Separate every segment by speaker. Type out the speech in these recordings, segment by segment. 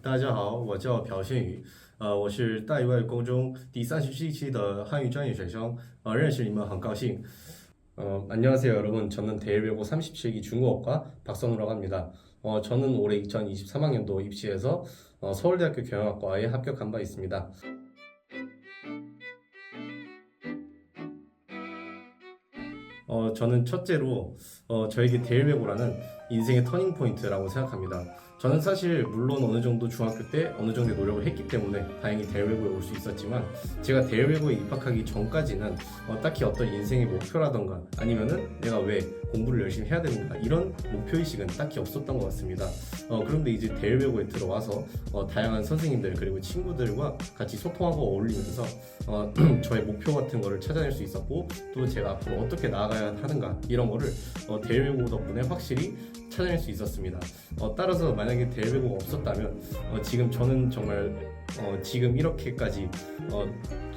Speaker 1: 大家好，我叫朴新宇，我是大一外高中第37期的汉语专业学生，认识你们很高兴。안녕하세요 여러분. 저는 대일외고 37기 중국어과 박선우라고 합니다. 저는 올해 2023학년도 입시해서 서울대학교 경영학과에 합격한 바 있습니다. 저는 첫째로 저에게 대일외고라는 인생의 터닝 포인트라고 생각합니다. 저는 사실 물론 어느 정도 중학교 때 어느 정도 노력을 했기 때문에 다행히 대일외고에 올 수 있었지만 제가 대일외고에 입학하기 전까지는 딱히 어떤 인생의 목표라던가 아니면은 내가 왜 공부를 열심히 해야 되는가 이런 목표의식은 딱히 없었던 것 같습니다. 그런데 이제 대일외고에 들어와서 다양한 선생님들 그리고 친구들과 같이 소통하고 어울리면서 저의 목표 같은 거를 찾아낼 수 있었고 또 제가 앞으로 어떻게 나아가야 하는가 이런 거를 대일외고 덕분에 확실히 찾아낼 수 있었습니다. 따라서 만약에 대일외고가 없었다면 지금 저는 정말 지금 이렇게까지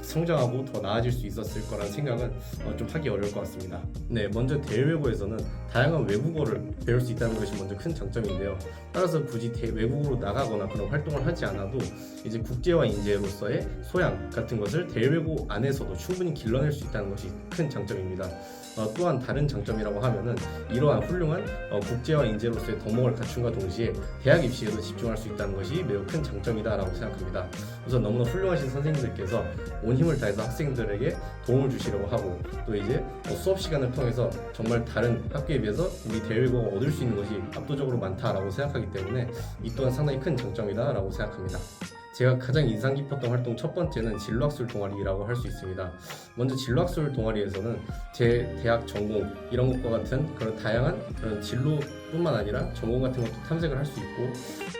Speaker 1: 성장하고 더 나아질 수 있었을 거란 생각은 좀 하기 어려울 것 같습니다. 네, 먼저 대일외고에서는 다양한 외국어를 배울 수 있다는 것이 먼저 큰 장점인데요. 따라서 굳이 외국으로 나가거나 그런 활동을 하지 않아도 이제 국제화 인재로서의 소양 같은 것을 대일외고 안에서도 충분히 길러낼 수 있다는 것이 큰 장점입니다. 또한 다른 장점이라고 하면은 이러한 훌륭한 국제화 인재로서의 덕목을 갖춘과 동시에 대학 입시에도 집중할 수 있다는 것이 매우 큰 장점이다라고 생각합니다. 우선 너무나 훌륭하신 선생님들께서 온 힘을 다해서 학생들에게 도움을 주시려고 하고 또 이제 수업 시간을 통해서 정말 다른 학교에 비해서 우리 대일외고가 얻을 수 있는 것이 압도적으로 많다라고 생각하기 때문에 이 또한 상당히 큰 장점이다라고 생각합니다. 제가 가장 인상 깊었던 활동 첫 번째는 진로학술 동아리라고 할 수 있습니다. 먼저 진로학술 동아리에서는 제 대학 전공 이런 것과 같은 그런 다양한 그런 진로뿐만 아니라 전공 같은 것도 탐색을 할 수 있고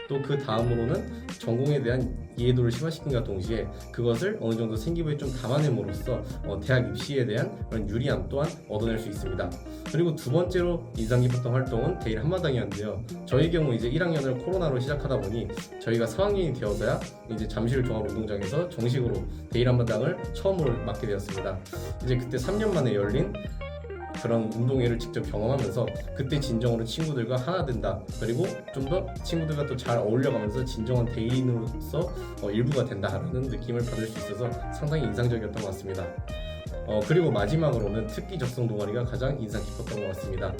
Speaker 1: 또 그 다음으로는 전공에 대한 이해도를 심화시킨과 동시에 그것을 어느 정도 생기부에 좀 담아냄으로써 대학 입시에 대한 그런 유리함 또한 얻어낼 수 있습니다. 그리고 두 번째로 인상 깊었던 활동은 대일 한마당이었는데요. 저희 경우 이제 1학년을 코로나로 시작하다 보니 저희가 4학년이 되어서야 이제 잠실 종합운동장에서 정식으로 대일 한마당을 처음으로 맡게 되었습니다. 이제 그때 3년 만에 열린 그런 운동회를 직접 경험하면서 그때 진정으로 친구들과 하나 된다 그리고 좀 더 친구들과 또 잘 어울려가면서 진정한 대인으로서 일부가 된다라는 느낌을 받을 수 있어서 상당히 인상적이었던 것 같습니다. 그리고 마지막으로는 특기 적성 동아리가 가장 인상 깊었던 것 같습니다.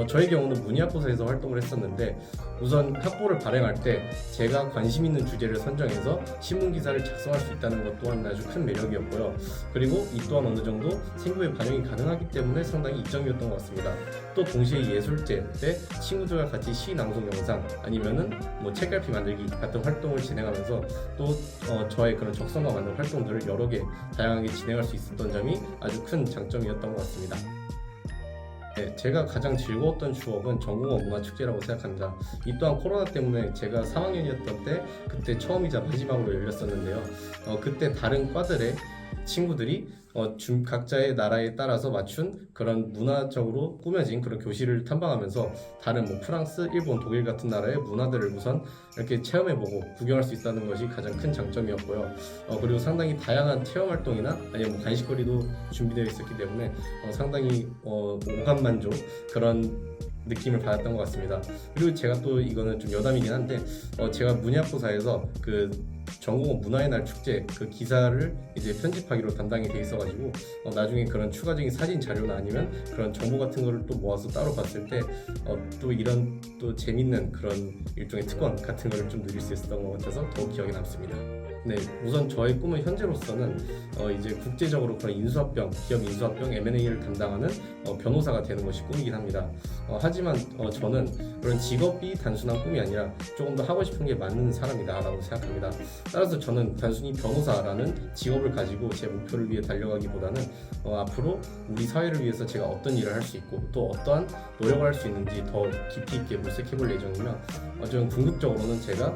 Speaker 1: 저의 경우는 문예학부서에서 활동을 했었는데 우선 학보를 발행할 때 제가 관심 있는 주제를 선정해서 신문기사를 작성할 수 있다는 것 또한 아주 큰 매력이었고요. 그리고 이 또한 어느 정도 생부에 반영이 가능하기 때문에 상당히 이점이었던 것 같습니다. 또 동시에 예술제 때 친구들과 같이 시 낭송 영상 아니면은 책갈피 만들기 같은 활동을 진행하면서 또 저의 그런 적성과 맞는 활동들을 여러 개 다양하게 진행할 수 있었던 점이 아주 큰 장점이었던 것 같습니다. 네, 제가 가장 즐거웠던 추억은 전공어 문화축제라고 생각합니다. 이 또한 코로나 때문에 제가 3학년이었던 때 그때 처음이자 마지막으로 열렸었는데요. 그때 다른 과들의 친구들이 각자의 나라에 따라서 맞춘 그런 문화적으로 꾸며진 그런 교실을 탐방하면서 다른 프랑스, 일본, 독일 같은 나라의 문화들을 우선 이렇게 체험해보고 구경할 수 있다는 것이 가장 큰 장점이었고요. 그리고 상당히 다양한 체험 활동이나 아니면 간식거리도 준비되어 있었기 때문에 상당히 오감만족 그런 느낌을 받았던 것 같습니다. 그리고 제가 또 이거는 좀 여담이긴 한데 제가 문예학부사에서 그 전공어 문화의 날 축제 그 기사를 이제 편집하기로 담당이 돼 있어가지고 나중에 그런 추가적인 사진 자료나 아니면 그런 정보 같은 거를 또 모아서 따로 봤을 때 또 이런 또 재밌는 그런 일종의 특권 같은 거를 좀 누릴 수 있었던 것 같아서 더욱 기억에 남습니다. 네, 우선 저의 꿈은 현재로서는 이제 국제적으로 그런 인수합병, 기업 인수합병 M&A를 담당하는 변호사가 되는 것이 꿈이긴 합니다. 하지만 저는 그런 직업이 단순한 꿈이 아니라 조금 더 하고 싶은 게 맞는 사람이다라고 생각합니다. 따라서 저는 단순히 변호사라는 직업을 가지고 제 목표를 위해 달려가기보다는 앞으로 우리 사회를 위해서 제가 어떤 일을 할 수 있고 또 어떠한 노력을 할 수 있는지 더 깊이 있게 물색해볼 예정이며 좀 궁극적으로는 제가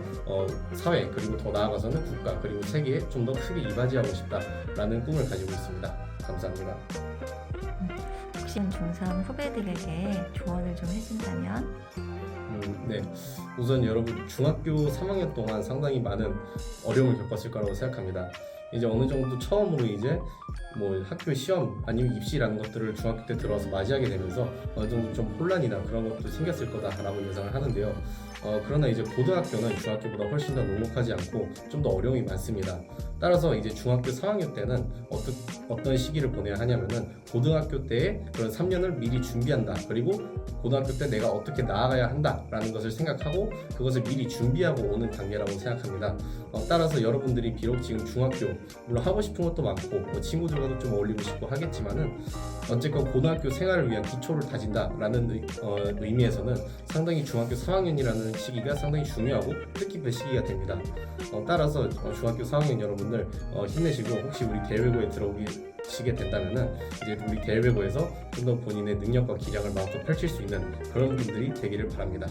Speaker 1: 사회 그리고 더 나아가서는 국가 그리고 세계에 좀 더 크게 이바지하고 싶다라는 꿈을 가지고 있습니다. 감사합니다.
Speaker 2: 혹시 중3 후배들에게 조언을 좀 해준다면?
Speaker 1: 네, 우선 여러분 중학교 3학년 동안 상당히 많은 어려움을 겪었을 거라고 생각합니다. 이제 어느 정도 처음으로 이제 학교 시험 아니면 입시라는 것들을 중학교 때 들어와서 맞이하게 되면서 어느 정도 좀 혼란이나 그런 것도 생겼을 거다라고 예상을 하는데요. 그러나 이제 고등학교는 중학교보다 훨씬 더 녹록하지 않고 좀 더 어려움이 많습니다. 따라서 이제 중학교 4학년 때는 어떤 시기를 보내야 하냐면은 고등학교 때의 그런 3년을 미리 준비한다. 그리고 고등학교 때 내가 어떻게 나아가야 한다라는 것을 생각하고 그것을 미리 준비하고 오는 단계라고 생각합니다. 따라서 여러분들이 비록 지금 중학교 물론 하고 싶은 것도 많고 뭐 친구들과도 좀 어울리고 싶고 하겠지만은 어쨌건 고등학교 생활을 위한 기초를 다진다라는 의미에서는 상당히 중학교 4학년이라는 시기가 상당히 중요하고 뜻깊은 시기가 됩니다. 따라서 중학교 4학년 여러분들 힘내시고 혹시 우리 대외고에 들어오시게 된다면은 이제 우리 대외고에서 좀 더 본인의 능력과 기량을 마음껏 펼칠 수 있는 그런 분들이 되기를 바랍니다.